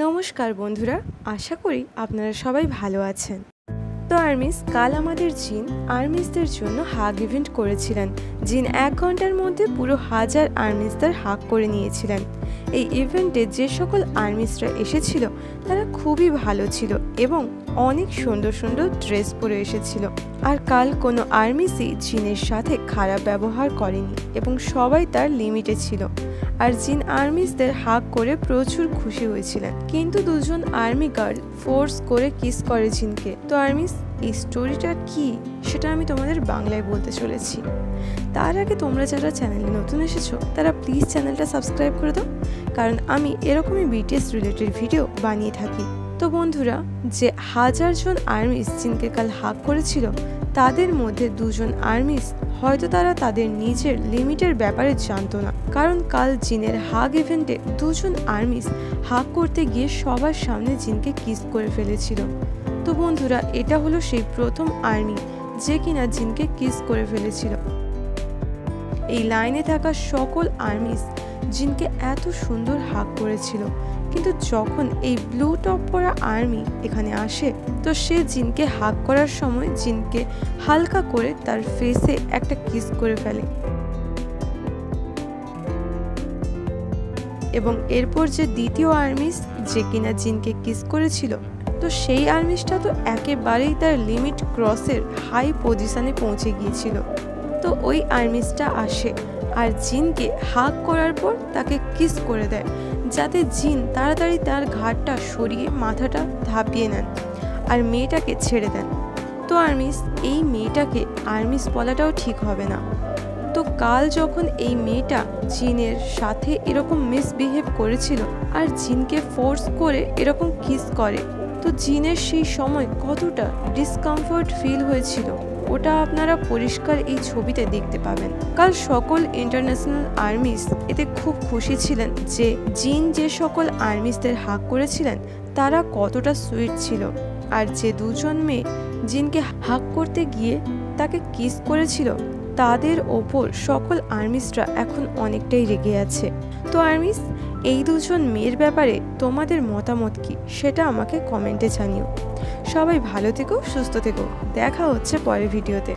নমস্কার বন্ধুরা, আশা করি আপনারা সবাই ভালো আছেন। তো আর্মিস কাল আমাদের জিন আর্মিসদের জন্য হাগ ইভেন্ট করেছিলেন। জিন 1 ঘন্টার মধ্যে পুরো 1000 আর্মিসদের হাগ করে নিয়েছিলেন। এই ইভেন্টে যে সকল আর্মিসরা এসেছিল তারা খুবই ভালো ছিল এবং অনেক সুন্দর সুন্দর ড্রেস পরে এসেছিল। আর কাল কোনো আর্মিসই জিনের সাথে খারাপ ব্যবহার করেনি এবং সবাই তার লিমিটে ছিল। আর জিন আর্মিসদের হাগ করে প্রচুর খুশি হয়েছিলেন, কিন্তু দুজন আর্মি গার্ল ফোর্স করে কিস করে জিনকে। তো আর্মিস এই স্টোরিটা কি সেটা আমি তোমাদের বাংলায় বলতে চলেছি। তার আগে তোমরা যারা চ্যানেলে নতুন এসেছো তারা প্লিজ চ্যানেলটা সাবস্ক্রাইব করে দাও, কারণ আমি এরকমই বিটিএস রিলেটেড ভিডিও বানিয়ে থাকি। তো বন্ধুরা, যে 1000 জন আর্মিস জিনকে কাল হাগ করেছিল তাদের মধ্যে দুজন আর্মিস হয়তো তারা তাদের নিজের লিমিটের ব্যাপারে জানতো না, কারণ কাল জিনের হাগ ইভেন্টে দুজন আর্মিস হাগ করতে গিয়ে সবার সামনে জিনকে কিস করে ফেলেছিল। তো বন্ধুরা, এটা হলো সেই প্রথম আর্মি যে কিনা জিনকে কিস করে ফেলেছিল। এই লাইনে থাকা সকল আর্মিস জিনকে এত সুন্দর হাগ করেছিল, কিন্তু যখন এই ব্লু টপ পরা আর্মি এখানে আসে তো সে জিনকে হাগ করার সময় জিনকে হালকা করে তার ফেসে একটা কিস করে ফেলে। এবং এরপর যে দ্বিতীয় আর্মিস যে কিনা জিনকে কিস করেছিল, তো সেই আর্মিসটা তো একেবারেই তার লিমিট ক্রসের হাই পজিশনে পৌঁছে গিয়েছিল। তো ওই আর্মিসটা আসে আর জিনকে হাগ করার পর তাকে কিস করে দেয়, যাতে জিন তাড়াতাড়ি তার ঘাড়টা সরিয়ে মাথাটা ধাপিয়ে নেন আর মেয়েটাকে ছেড়ে দেন। তো আর্মিস এই মেয়েটাকে আর্মিস বলাটাও ঠিক হবে না। তো কাল যখন এই মেয়েটা জিনের সাথে এরকম মিসবিহেভ করেছিল আর জিনকে ফোর্স করে এরকম কিস করে, তো জিনের সেই সময় কতটা ডিসকমফোর্ট ফিল হয়েছিল ওটা আপনারা পরিষ্কার এই ছবিতে দেখতে পাবেন। কাল সকল ইন্টারন্যাশনাল আর্মিস এতে খুব খুশি ছিলেন যে জিন যে সকল আর্মিসদের হাগ করেছিলেন তারা কতটা সুইট ছিল, আর যে দুজন মেয়ে জিনকে হাগ করতে গিয়ে তাকে কিস করেছিল তাদের ওপর সকল আর্মিসরা এখন অনেকটাই রেগে আছে। তো আর্মিস, এই দুজন মেয়ের ব্যাপারে তোমাদের মতামত কি সেটা আমাকে কমেন্টে জানিও। সবাই ভালো থেকো, সুস্থ থেকো, দেখা হচ্ছে পরের ভিডিওতে।